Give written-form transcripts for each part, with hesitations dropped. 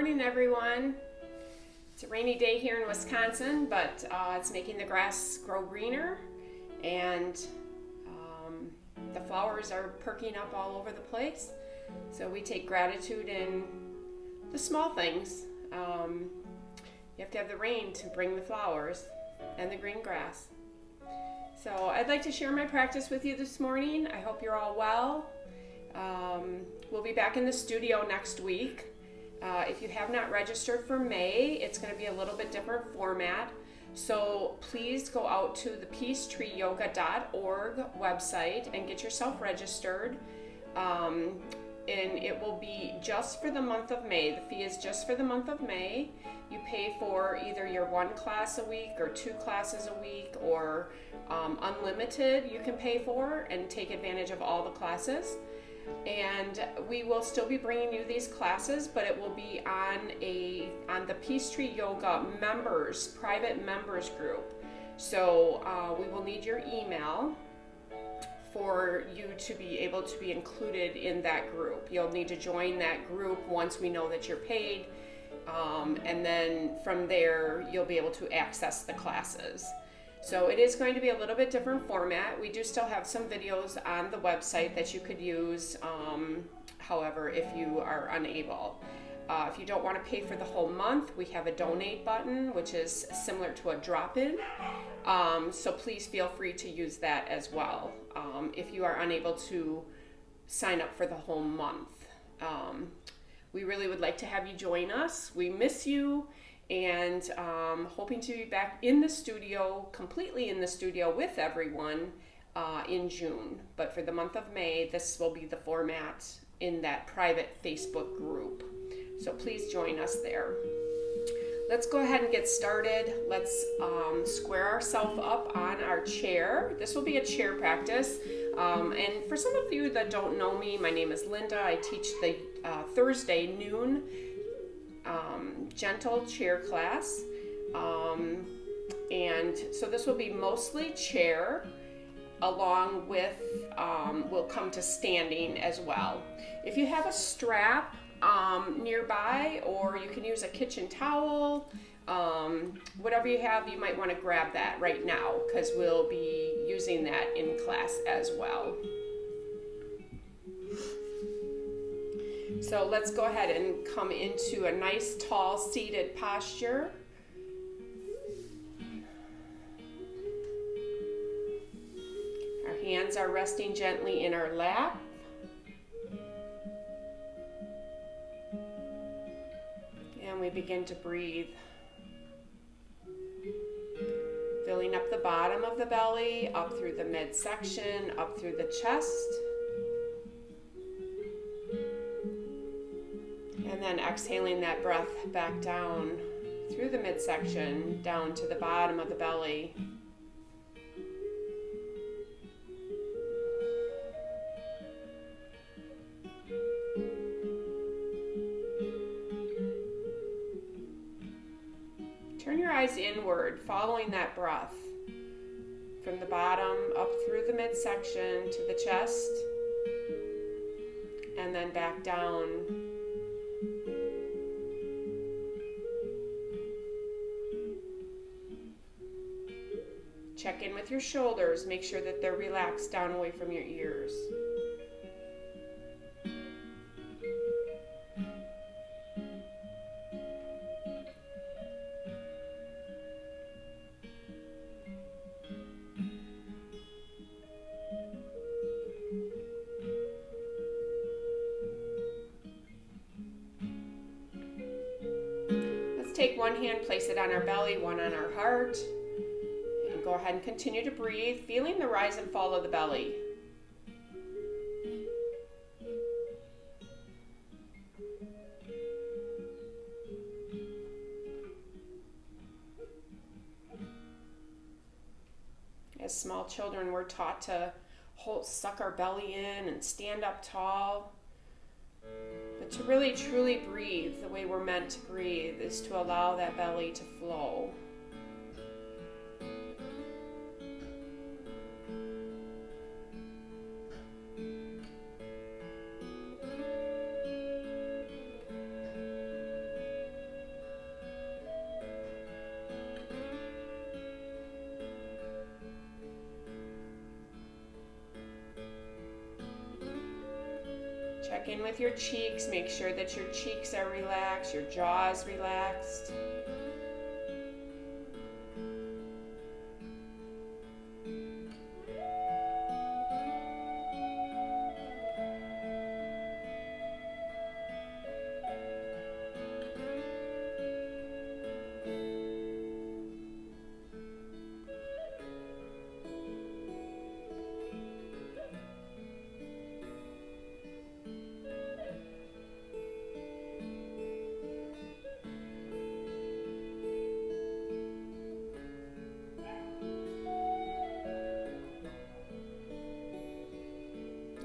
morning, everyone. It's a rainy day here in Wisconsin, but it's making the grass grow greener, and the flowers are perking up all over the place. So we take gratitude in the small things. You have to have the rain to bring the flowers and the green grass. So I'd like to share my practice with you this morning. I hope you're all well. We'll be back in the studio next week. If you have not registered for May, it's going to be a little bit different format. So please go out to the peachtreeyoga.org website and get yourself registered. And it will be just for the month of May. The fee is just for the month of May. You pay for either your one class a week or two classes a week, or unlimited you can pay for and take advantage of all the classes. And we will still be bringing you these classes, but it will be on the Peachtree Yoga members, private members group. So we will need your email for you to be able to be included in that group. You'll need to join that group once we know that you're paid, and then from there you'll be able to access the classes. So it is going to be a little bit different format. We do still have some videos on the website that you could use, however, if you are unable. If you don't want to pay for the whole month, we have a donate button, which is similar to a drop-in. So please feel free to use that as well if you are unable to sign up for the whole month. We really would like to have you join us. We miss you, and hoping to be back in the studio, completely in the studio with everyone in June. But for the month of May, this will be the format in that private Facebook group. So please join us there. Let's go ahead and get started. Let's square ourselves up on our chair. This will be a chair practice. And for some of you that don't know me, my name is Linda. I teach the Thursday noon gentle chair class. And so this will be mostly chair, along with, we'll come to standing as well. If you have a strap nearby, or you can use a kitchen towel, whatever you have, you might want to grab that right now, because we'll be using that in class as well. So let's go ahead and come into a nice tall seated posture. Our hands are resting gently in our lap. And we begin to breathe. Filling up the bottom of the belly, up through the midsection, up through the chest. And then exhaling that breath back down through the midsection, down to the bottom of the belly. Turn your eyes inward, following that breath from the bottom up through the midsection to the chest, and then back down. Check in with your shoulders. Make sure that they're relaxed down away from your ears. Let's take one hand, place it on our belly, one on our heart. Go ahead and continue to breathe, feeling the rise and fall of the belly. As small children, we're taught to suck our belly in and stand up tall. But to really truly breathe the way we're meant to breathe is to allow that belly to flow. Check in with your cheeks. Make sure that your cheeks are relaxed, your jaw is relaxed.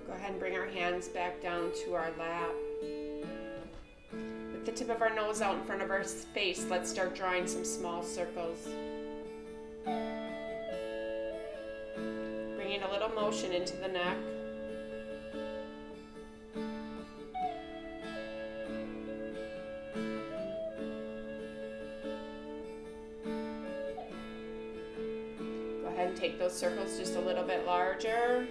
Go ahead and bring our hands back down to our lap. With the tip of our nose out in front of our face, let's start drawing some small circles. Bringing a little motion into the neck. Go ahead and take those circles just a little bit larger.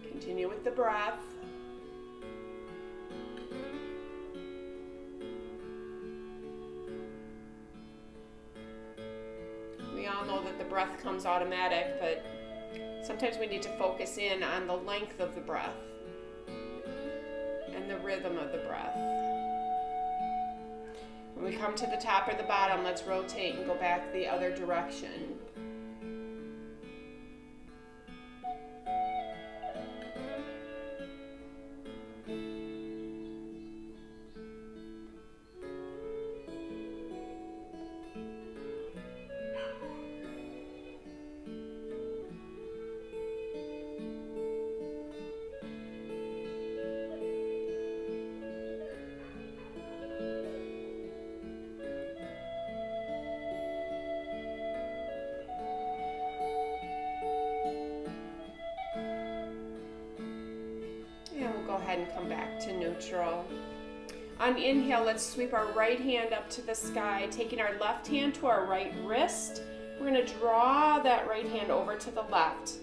Continue with the breath. We all know that the breath comes automatic, but sometimes we need to focus in on the length of the breath and the rhythm of the breath. When we come to the top or the bottom, let's rotate and go back the other direction. Go ahead and come back to neutral. On inhale, let's sweep our right hand up to the sky, taking our left hand to our right wrist. We're going to draw that right hand over to the left.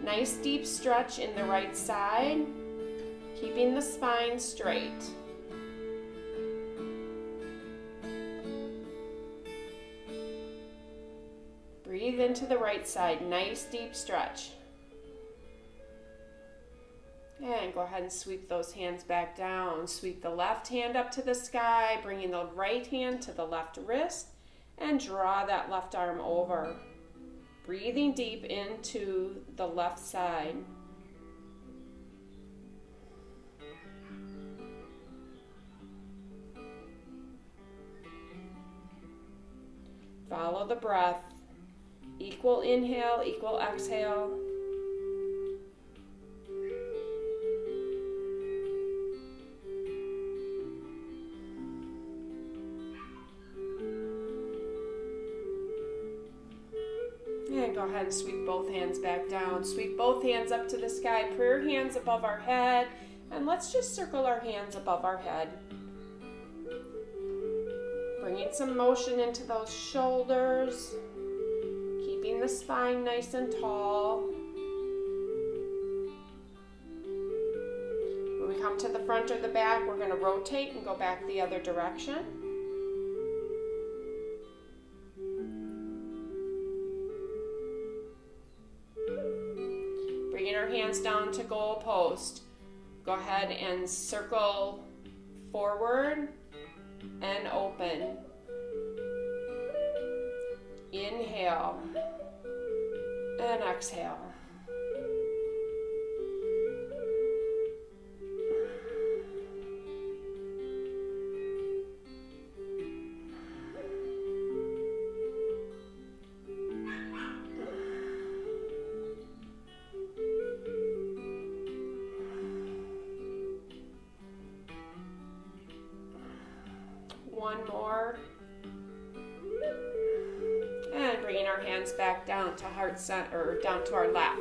Nice deep stretch in the right side, keeping the spine straight. Breathe into the right side, nice deep stretch. And go ahead and sweep those hands back down. Sweep the left hand up to the sky, bringing the right hand to the left wrist, and draw that left arm over. Breathing deep into the left side. Follow the breath. Equal inhale, equal exhale. And go ahead and sweep both hands back down. Sweep both hands up to the sky. Prayer hands above our head. And let's just circle our hands above our head. Bringing some motion into those shoulders. Keeping the spine nice and tall. When we come to the front or the back, we're going to rotate and go back the other direction. Bringing our hands down to goal post. Go ahead and circle forward and open. Inhale and exhale. One more. And bringing our hands back down to heart center, or down to our lap.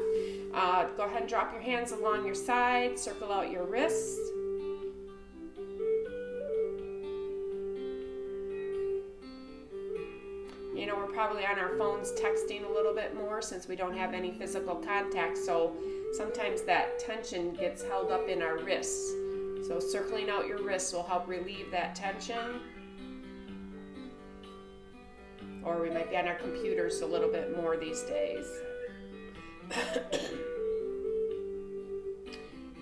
Go ahead and drop your hands along your side, circle out your wrists. You know, we're probably on our phones texting a little bit more since we don't have any physical contact, so sometimes that tension gets held up in our wrists. So circling out your wrists will help relieve that tension. Or we might be on our computers a little bit more these days.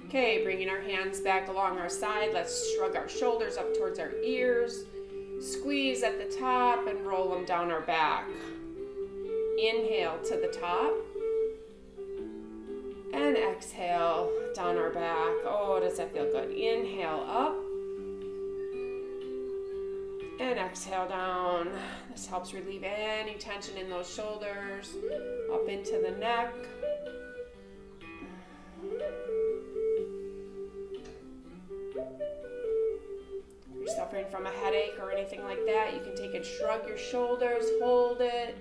Okay, bringing our hands back along our side. Let's shrug our shoulders up towards our ears. Squeeze at the top and roll them down our back. Inhale to the top. And exhale down our back. Oh, does that feel good? Inhale up. And exhale down. This helps relieve any tension in those shoulders. Up into the neck. If you're suffering from a headache or anything like that, you can take and shrug your shoulders, hold it.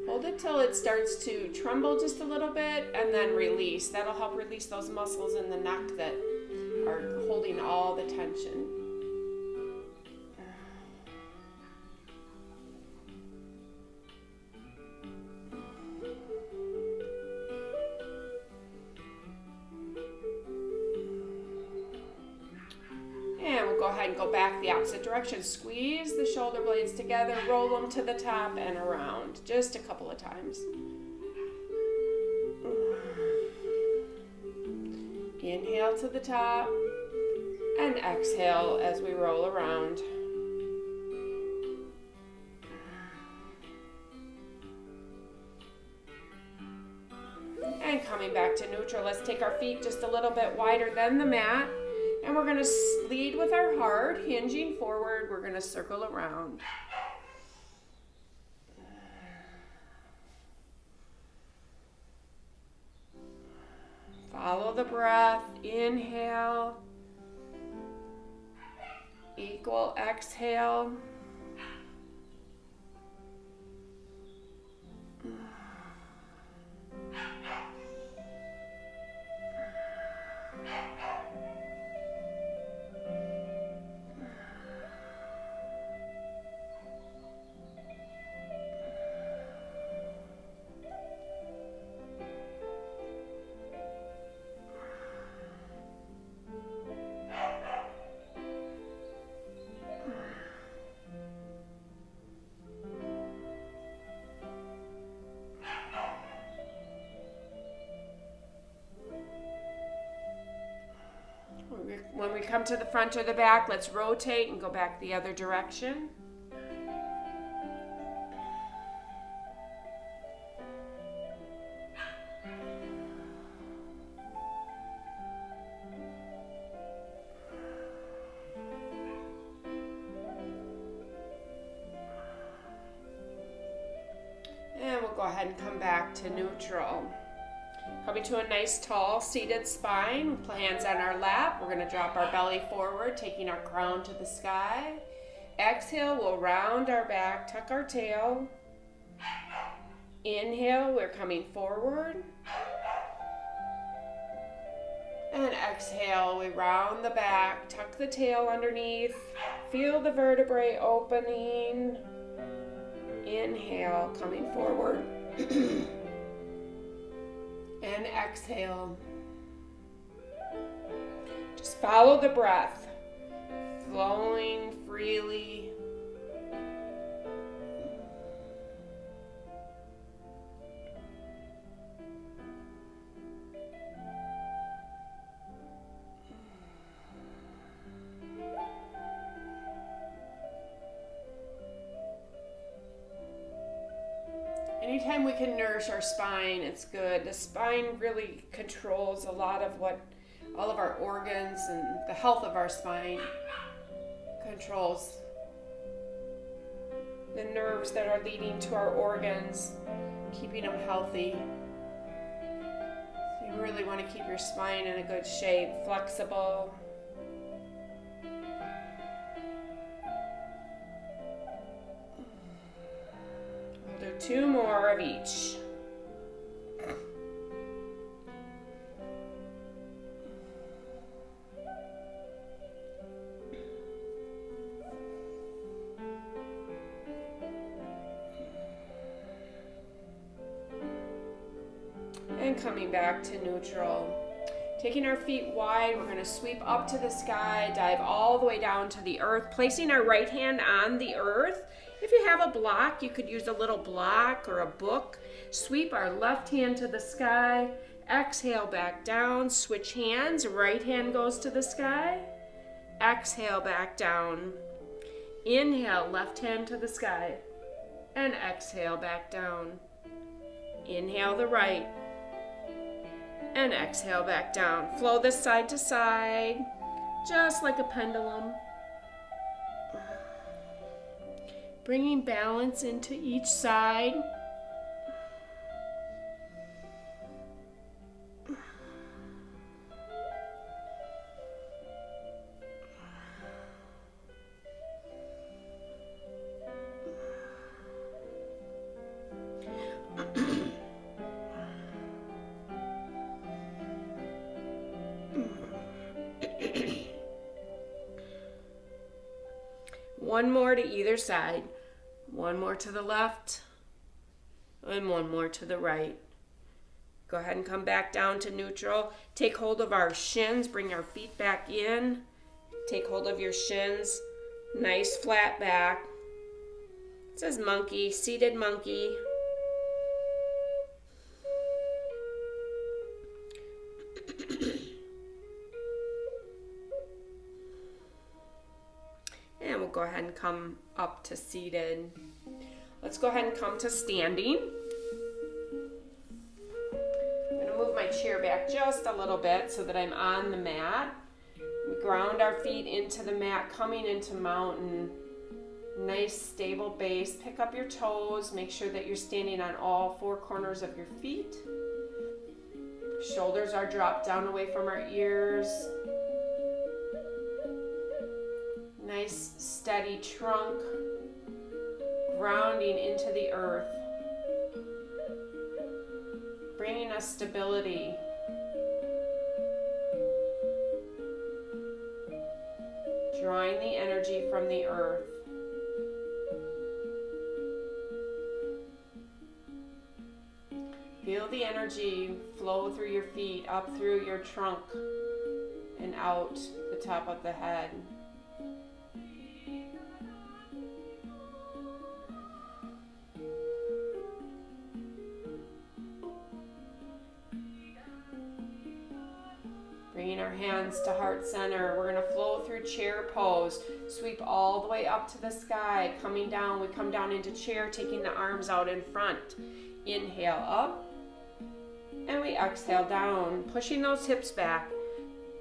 Hold it till it starts to tremble just a little bit and then release. That'll help release those muscles in the neck that are holding all the tension. Go ahead and go back the opposite direction. Squeeze the shoulder blades together, roll them to the top and around. Just a couple of times. Inhale to the top and exhale as we roll around. And coming back to neutral, let's take our feet just a little bit wider than the mat. And we're going to lead with our heart, hinging forward. We're going to circle around. Follow the breath. Inhale. Equal exhale. When we come to the front or the back, let's rotate and go back the other direction. And we'll go ahead and come back to neutral. Coming to a nice tall seated spine, hands on our lap. We're going to drop our belly forward, taking our crown to the sky. Exhale, we'll round our back, tuck our tail. Inhale, we're coming forward. And exhale, we round the back, tuck the tail underneath. Feel the vertebrae opening. Inhale, coming forward. And exhale. Just follow the breath, flowing freely. Anytime we can nourish our spine, it's good. The spine really controls a lot of all of our organs, and the health of our spine controls the nerves that are leading to our organs, keeping them healthy. So you really want to keep your spine in a good shape, flexible. We'll do 2 more of each. coming back to neutral. Taking our feet wide, we're going to sweep up to the sky, dive all the way down to the earth, placing our right hand on the earth. If you have a block, you could use a little block or a book. Sweep our left hand to the sky. Exhale back down. Switch hands. Right hand goes to the sky. Exhale back down. Inhale, left hand to the sky. And exhale back down. Inhale the right. And exhale back down. Flow this side to side, just like a pendulum. Bringing balance into each side. One more to either side. One more to the left. And one more to the right. Go ahead and come back down to neutral. Take hold of our shins. Bring our feet back in. Take hold of your shins. Nice flat back. It says monkey, seated monkey. And we'll go ahead and come up to seated. Let's go ahead and come to standing. I'm going to move my chair back just a little bit so that I'm on the mat. We ground our feet into the mat, coming into mountain. Nice stable base. Pick up your toes. Make sure that you're standing on all four corners of your feet. Shoulders are dropped down away from our ears. Nice steady trunk, grounding into the earth, bringing us stability. Drawing the energy from the earth. Feel the energy flow through your feet, up through your trunk, and out the top of the head. Bringing our hands to heart center. We're going to flow through chair pose. Sweep all the way up to the sky. Coming down, we come down into chair, taking the arms out in front. Inhale up. And we exhale down, pushing those hips back.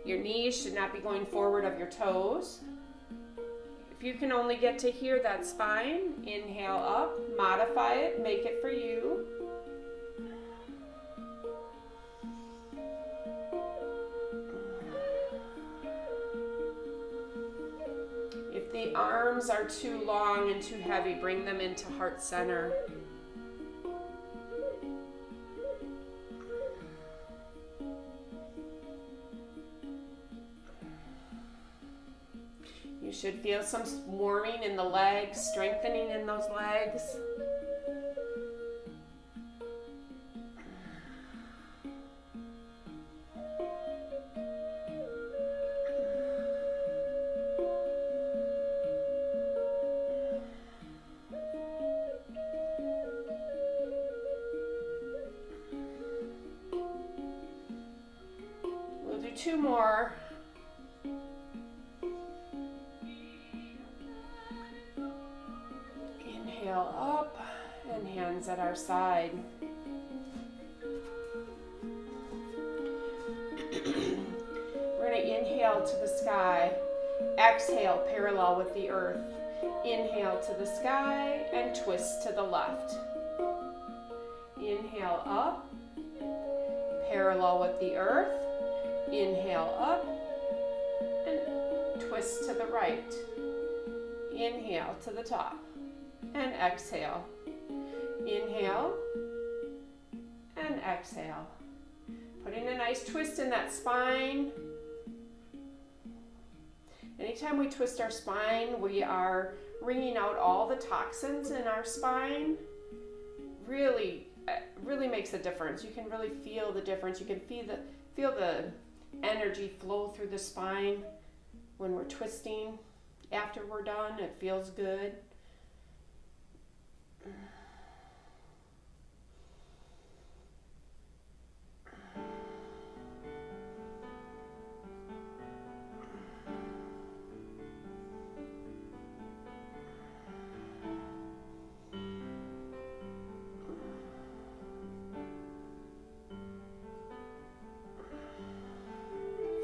Your knees should not be going forward of your toes. If you can only get to here, that's fine. Inhale up, modify it, make it for you. If the arms are too long and too heavy, bring them into heart center. You should feel some warming in the legs, strengthening in those legs. We'll do two more. Inhale up and hands at our side. We're going to inhale to the sky. Exhale parallel with the earth. Inhale to the sky and twist to the left. Inhale up, parallel with the earth. Inhale up and twist to the right. Inhale to the top. And exhale. Inhale and exhale. Putting a nice twist in that spine. Anytime we twist our spine, we are wringing out all the toxins in our spine. Really it really makes a difference. You can really feel the difference. You can feel the energy flow through the spine when we're twisting. After we're done, it feels good.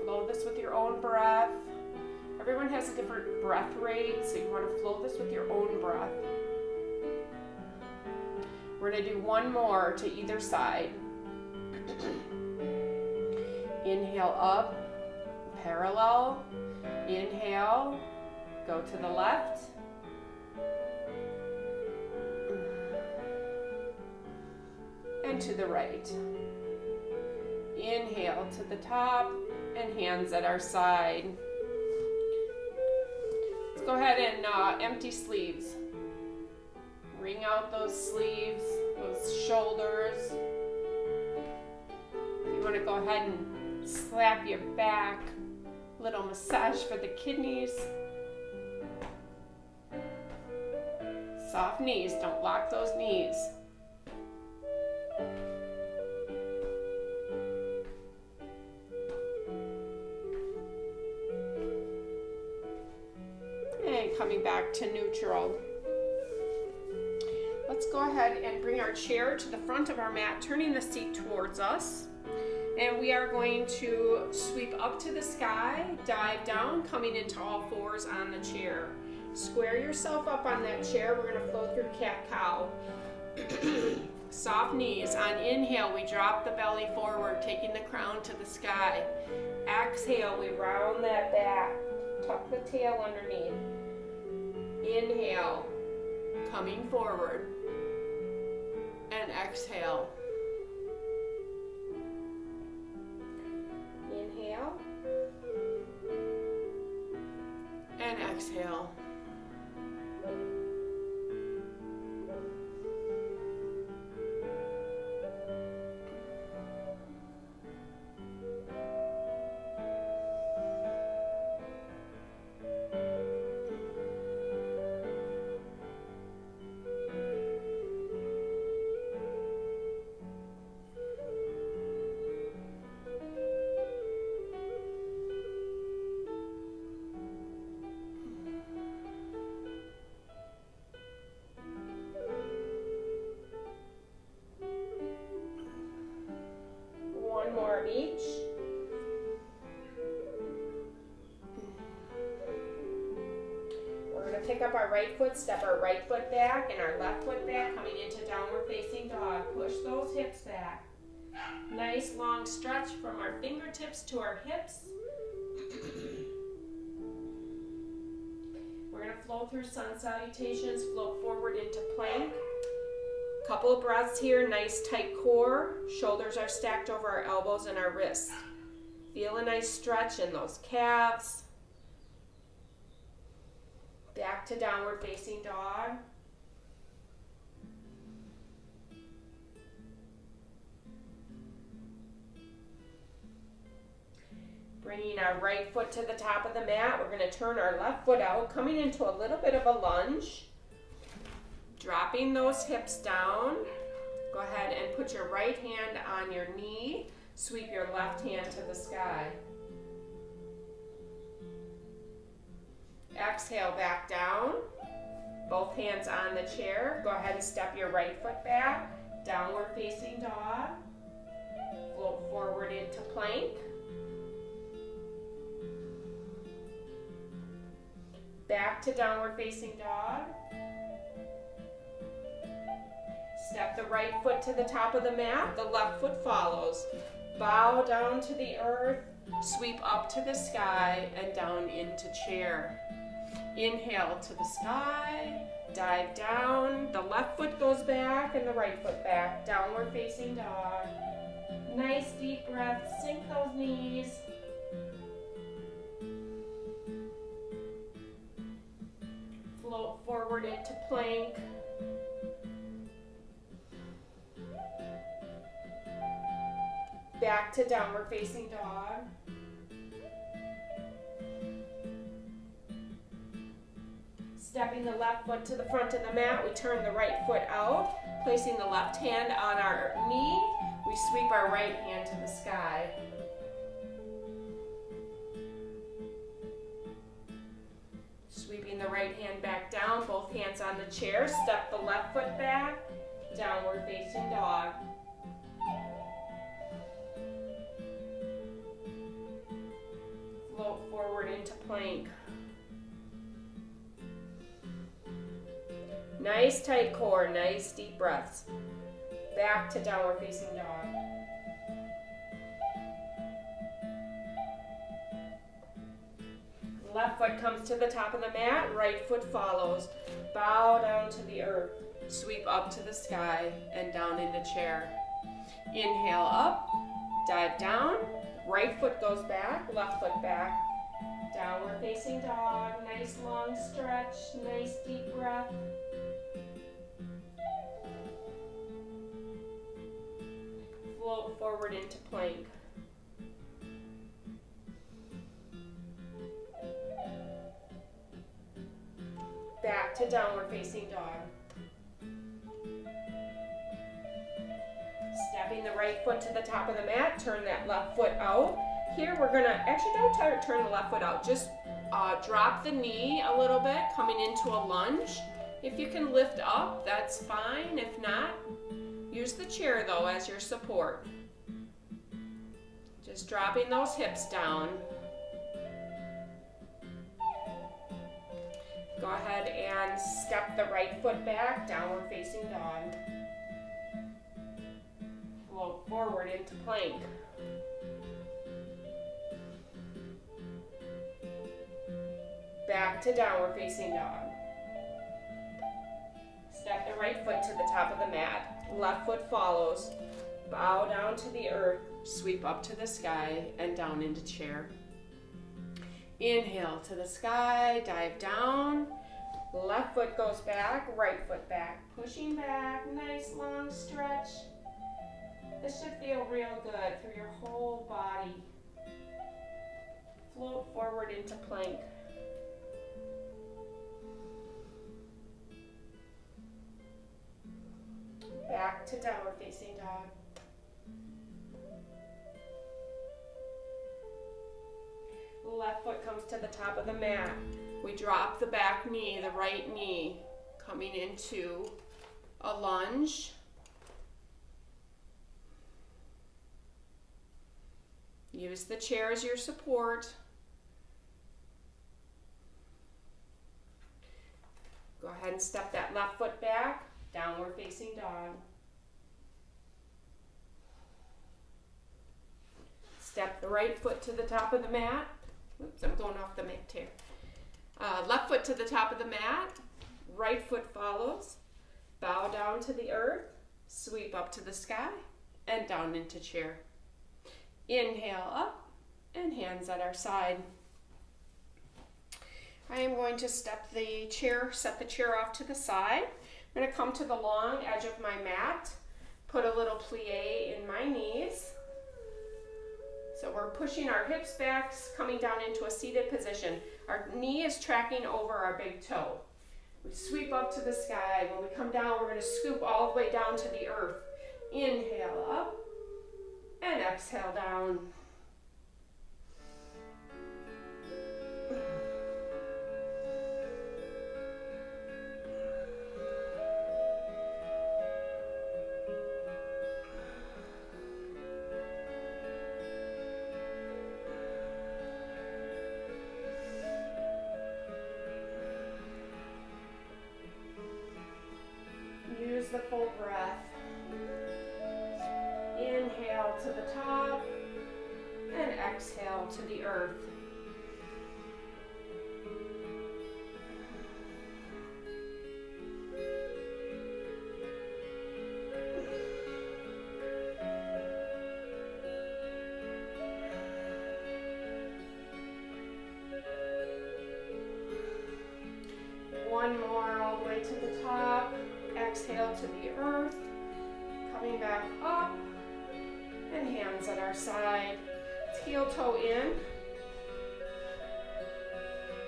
Flow this with your own breath. Everyone has a different breath rate, so you want to flow this with your own breath. We're going to do one more to either side. Inhale up, parallel. Inhale, go to the left. And to the right. Inhale to the top and hands at our side. Let's go ahead and empty sleeves. Wring out those sleeves, those shoulders. You want to go ahead and slap your back. Little massage for the kidneys. Soft knees, don't lock those knees. And coming back to neutral. Let's go ahead and bring our chair to the front of our mat, turning the seat towards us. And we are going to sweep up to the sky, dive down, coming into all fours on the chair. Square yourself up on that chair. We're going to flow through cat-cow. Soft knees. On inhale, we drop the belly forward, taking the crown to the sky. Exhale, we round that back. Tuck the tail underneath. Inhale, coming forward. And exhale. Inhale. And exhale. More each. We're going to pick up our right foot, step our right foot back and our left foot back, coming into downward facing dog. Push those hips back. Nice long stretch from our fingertips to our hips. We're going to flow through sun salutations, float forward into plank. Couple of breaths here, nice tight core. Shoulders are stacked over our elbows and our wrists. Feel a nice stretch in those calves. Back to downward facing dog. Bringing our right foot to the top of the mat, we're going to turn our left foot out, coming into a little bit of a lunge. Dropping those hips down. Go ahead and put your right hand on your knee. Sweep your left hand to the sky. Exhale back down. Both hands on the chair. Go ahead and step your right foot back. Downward facing dog. Float forward into plank. Back to downward facing dog. Step the right foot to the top of the mat, the left foot follows. Bow down to the earth, sweep up to the sky and down into chair. Inhale to the sky, dive down, the left foot goes back and the right foot back, downward facing dog. Nice deep breath, sink those knees. Float forward into plank. to downward facing dog. Stepping the left foot to the front of the mat, we turn the right foot out, placing the left hand on our knee, we sweep our right hand to the sky. Sweeping the right hand back down, both hands on the chair, step the left foot back, downward facing dog. Float forward into plank. Nice tight core, nice deep breaths. Back to downward facing dog. Left foot comes to the top of the mat, right foot follows. Bow down to the earth, sweep up to the sky and down into chair. Inhale up, dive down, right foot goes back, left foot back. Downward facing dog, nice long stretch, nice deep breath. Float forward into plank. Back to downward facing dog. Stepping the right foot to the top of the mat, turn that left foot out. Here we're gonna, actually don't turn the left foot out, just drop the knee a little bit, coming into a lunge. If you can lift up, that's fine. If not, use the chair though as your support. Just dropping those hips down. Go ahead and step the right foot back, downward facing dog. Float forward into plank. Back to downward facing dog. Step the right foot to the top of the mat. Left foot follows. Bow down to the earth. Sweep up to the sky and down into chair. Inhale to the sky. Dive down. Left foot goes back. Right foot back. Pushing back. Nice long stretch. This should feel real good through your whole body. Float forward into plank. Back to downward facing dog. Left foot comes to the top of the mat. We drop the back knee, the right knee, coming into a lunge. Use the chair as your support. Go ahead and step that left foot back. Downward facing dog. Step the right foot to the top of the mat. Oops, I'm going off the mat here. Left foot to the top of the mat. Right foot follows. Bow down to the earth. Sweep up to the sky and down into chair. Inhale up and hands at our side. I am going to set the chair off to the side. I'm going to come to the long edge of my mat, put a little plie in my knees. So we're pushing our hips back, coming down into a seated position. Our knee is tracking over our big toe. We sweep up to the sky. When we come down, we're going to scoop all the way down to the earth. Inhale up and exhale down. Use the full breath. Inhale to the top and exhale to the earth. One more all the way to the top. Exhale to the earth, coming back up And hands at our side. Heel toe in.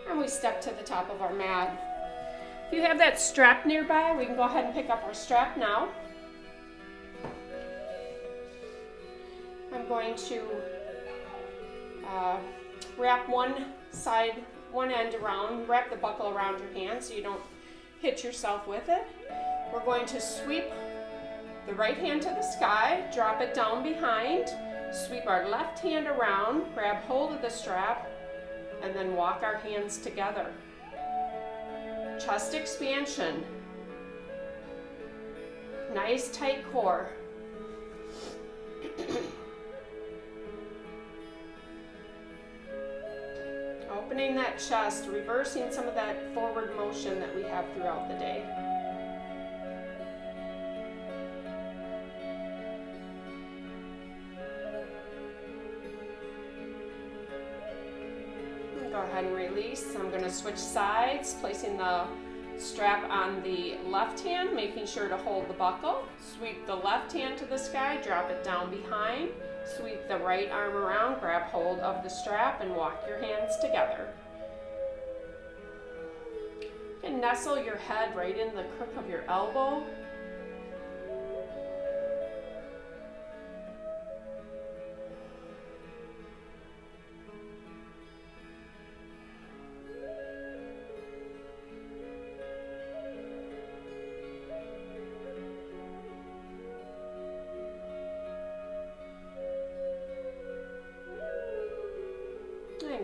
And we step to the top of our mat. If you have that strap nearby, we can go ahead and pick up our strap now. I'm going to wrap one end around, wrap the buckle around your hand so you don't hit yourself with it. We're going to sweep the right hand to the sky, drop it down behind, sweep our left hand around, grab hold of the strap, and then walk our hands together. Chest expansion. Nice tight core. Opening that chest, reversing some of that forward motion that we have throughout the day. Go ahead and release. I'm going to switch sides, placing the strap on the left hand, making sure to hold the buckle. Sweep the left hand to the sky, drop it down behind. Sweep the right arm around, grab hold of the strap, and walk your hands together. You can nestle your head right in the crook of your elbow.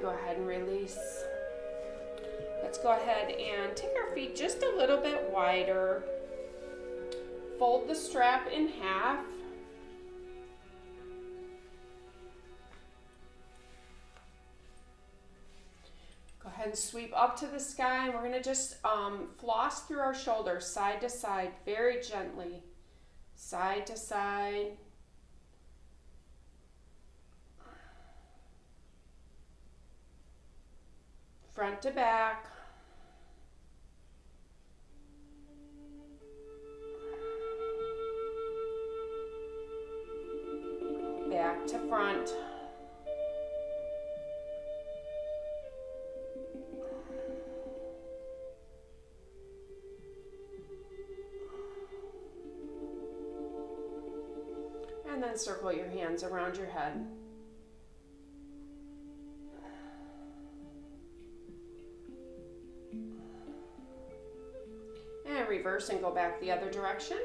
Go ahead and release. Let's go ahead and take our feet just a little bit wider. Fold the strap in half. Go ahead and sweep up to the sky, and we're going to just floss through our shoulders, side to side, very gently. Side to side. Front to back. Back to front. And then circle your hands around your head. And reverse and go back the other direction.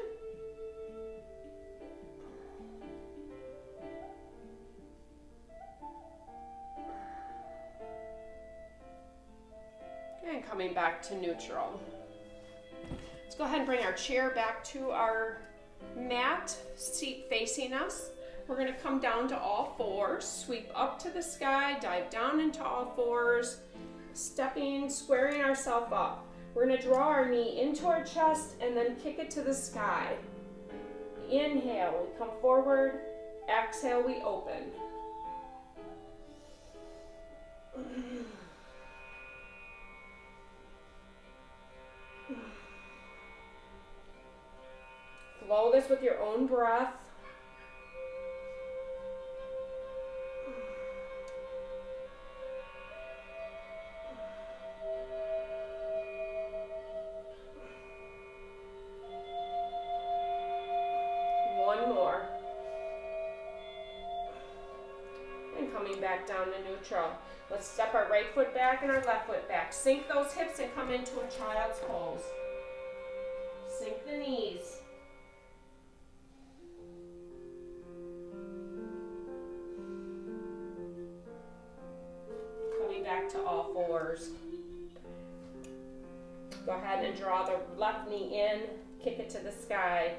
And coming back to neutral. Let's go ahead and bring our chair back to our mat, seat facing us. We're going to come down to all fours, sweep up to the sky, dive down into all fours, stepping, squaring ourselves up. We're going to draw our knee into our chest and then kick it to the sky. Inhale, we come forward. Exhale, we open. Flow this with your own breath. One more. And coming back down to neutral. Let's step our right foot back and our left foot back. Sink those hips and come into a child's pose. Sink the knees. Coming back to all fours. Go ahead and draw the left knee in, kick it to the sky.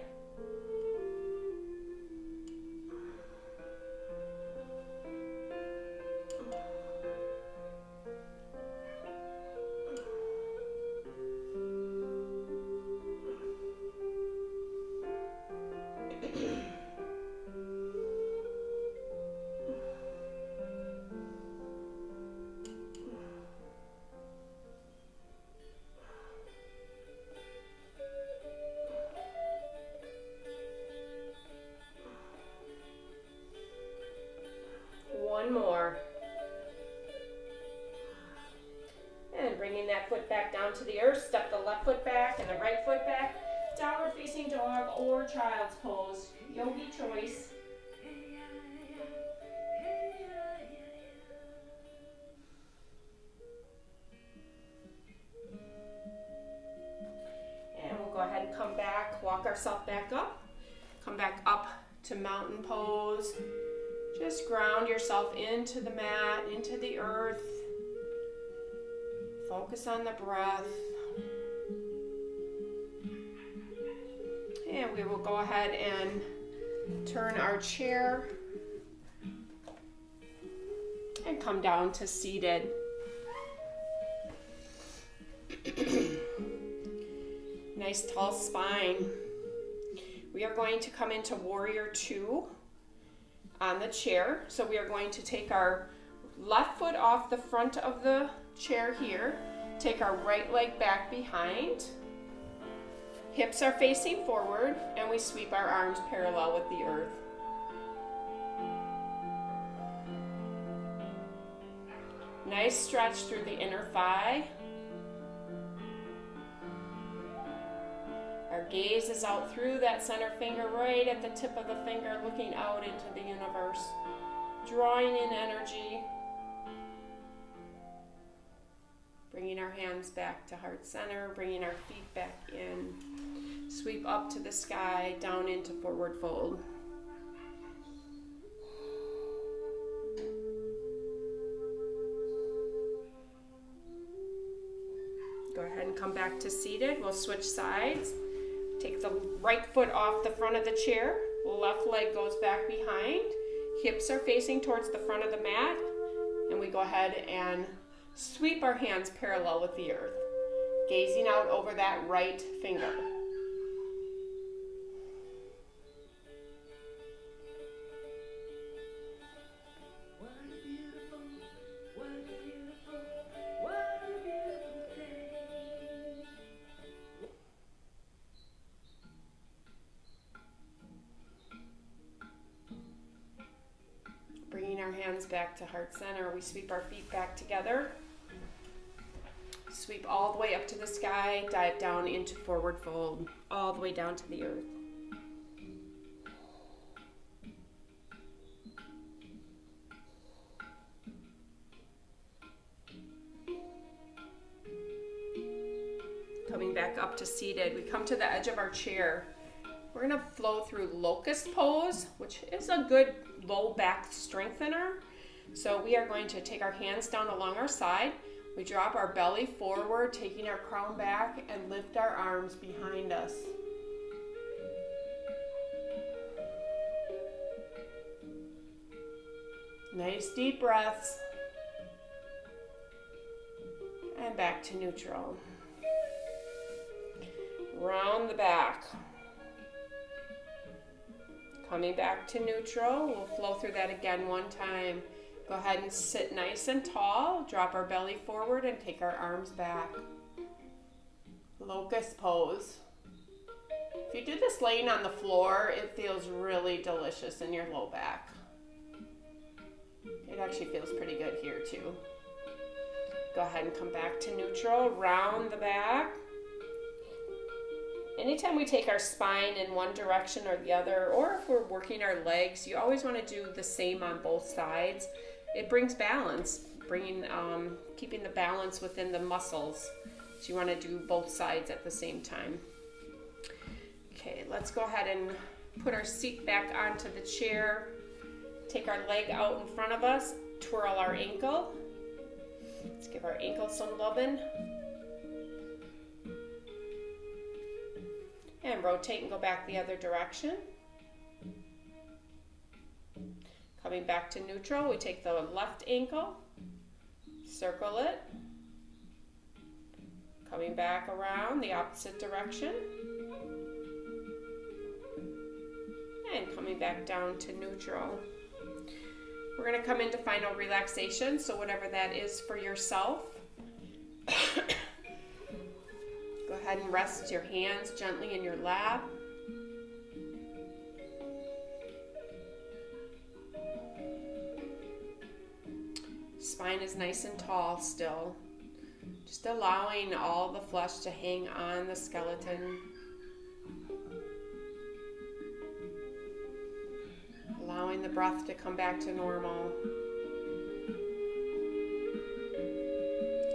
that foot back down to the earth. Step the left foot back and the right foot back. Downward facing dog or child's pose. Yogi choice. And we'll go ahead and come back, walk ourselves back up. Come back up to mountain pose. Just ground yourself into the mat, into the earth. Focus on the breath. And we will go ahead and turn our chair and come down to seated. Nice tall spine. We are going to come into Warrior Two on the chair. So we are going to take our left foot off the front of the chair here. Take our right leg back behind. Hips are facing forward, and we sweep our arms parallel with the earth. Nice stretch through the inner thigh. Our gaze is out through that center finger, right at the tip of the finger, looking out into the universe, drawing in energy. Bringing our hands back to heart center, bringing our feet back in. Sweep up to the sky, down into forward fold. Go ahead and come back to seated. We'll switch sides. Take the right foot off the front of the chair. Left leg goes back behind. Hips are facing towards the front of the mat. And we go ahead and sweep our hands parallel with the earth, gazing out over that right finger. Bringing our hands back to heart center, we sweep our feet back together. Sweep all the way up to the sky, dive down into forward fold, all the way down to the earth. Coming back up to seated, we come to the edge of our chair. We're going to flow through locust pose, which is a good low back strengthener. So we are going to take our hands down along our side. We drop our belly forward, taking our crown back, and lift our arms behind us. Nice deep breaths. And back to neutral. Round the back. Coming back to neutral, we'll flow through that again one time. Go ahead and sit nice and tall, drop our belly forward and take our arms back. Locust pose. If you do this laying on the floor, it feels really delicious in your low back. It actually feels pretty good here too. Go ahead and come back to neutral, round the back. Anytime we take our spine in one direction or the other, or if we're working our legs, you always want to do the same on both sides. It brings balance, keeping the balance within the muscles. So you want to do both sides at the same time. Okay, let's go ahead and put our seat back onto the chair. Take our leg out in front of us, twirl our ankle. Let's give our ankle some loving. And rotate and go back the other direction. Coming back to neutral, we take the left ankle, circle it. Coming back around the opposite direction. And coming back down to neutral. We're going to come into final relaxation, so whatever that is for yourself. Go ahead and rest your hands gently in your lap. Spine is nice and tall still. Just allowing all the flesh to hang on the skeleton. Allowing the breath to come back to normal.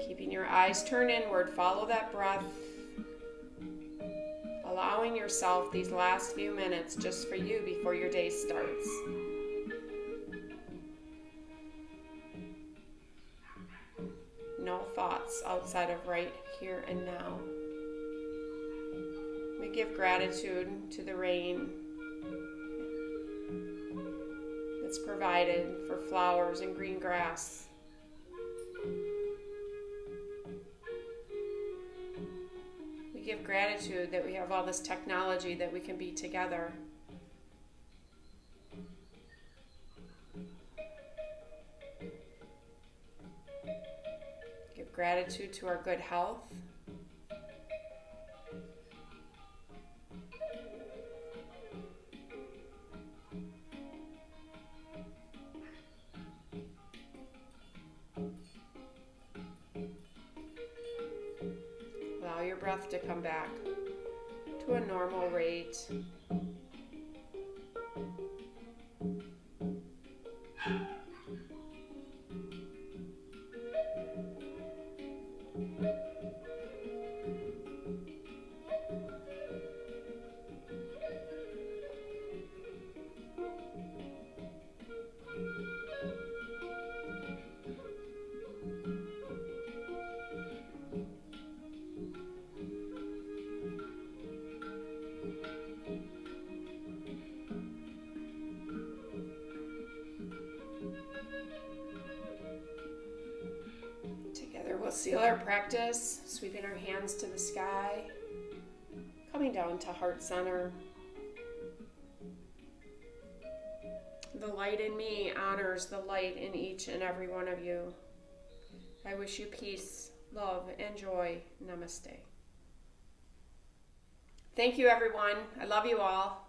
Keeping your eyes turned inward, follow that breath. Allowing yourself these last few minutes just for you before your day starts. No thoughts outside of right here and now. We give gratitude to the rain that's provided for flowers and green grass. We give gratitude that we have all this technology that we can be together. Give gratitude to our good health. Allow your breath to come back to a normal rate. Together we'll seal our practice, sweeping our hands to the sky, coming down to heart center. The light in me honors the light in each and every one of you. I wish you peace, love, and joy. Namaste. Thank you, everyone. I love you all.